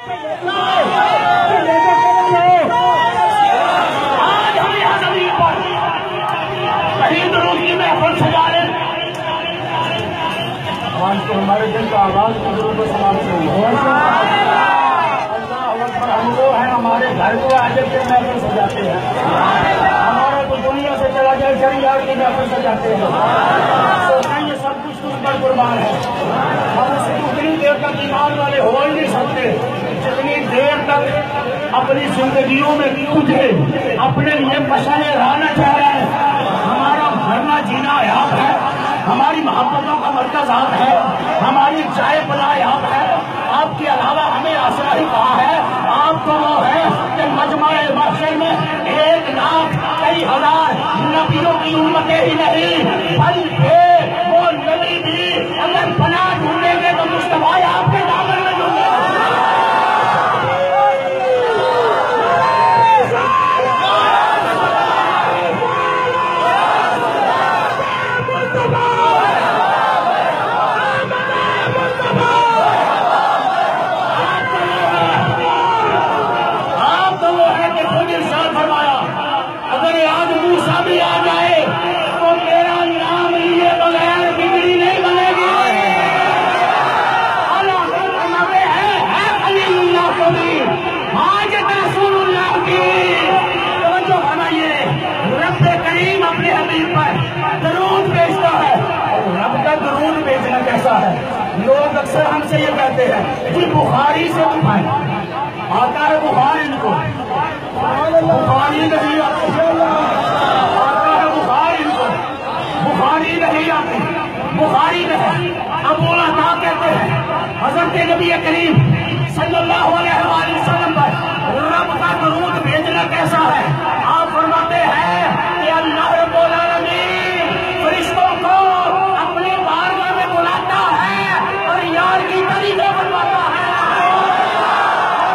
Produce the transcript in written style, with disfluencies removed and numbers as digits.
آج ہم یہاں زمین پر کہیں درود کی محفل سجا لیں. تو ہمارے دل کا آغاز درود و سلام سے ہوا. ہم وہ ہیں ہمارے گھر کو آج کے محفل سجاتے ہیں. ہمارا تو دنیا سے چلا جائے شریعت کی محفل سجاتے ہیں. یہ سب کچھ تم پر قربان ہے. ہم اس کو اتنی دیر تک ایمان والے ہو ہی نہیں سکتے جتنی دیر تک اپنی زندگیوں میں تجھے اپنے لیے مشعلیں لانا چاہ رہے ہیں. ہمارا مرنا جینا یاد ہے, ہماری محبتوں کا مرکز آپ ہے, ہماری چائے پلا آپ ہے. آپ کے علاوہ ہمیں ایسا ہی کہا ہے. آپ کو وہ ہے کہ مجمع محشر میں 1 لاکھ کئی ہزار نبیوں کی امتیں ہی نہیں بلکہ وہ نبی بھی اگر پناہ ڈھونڈیں گے تو مصطفیٰ آپ کے دامن میں ڈھونڈیں گے. لوگ اکثر ہم سے یہ کہتے ہیں کہ بخاری سے اٹھائیں. آتا ہے بخاری ان کو, بخاری نہیں آتی. آتا ہے بخاری ان کو, بخاری نہیں آتی. بخاری نہیں. ابو العطا کہتے ہیں حضرت نبی کریم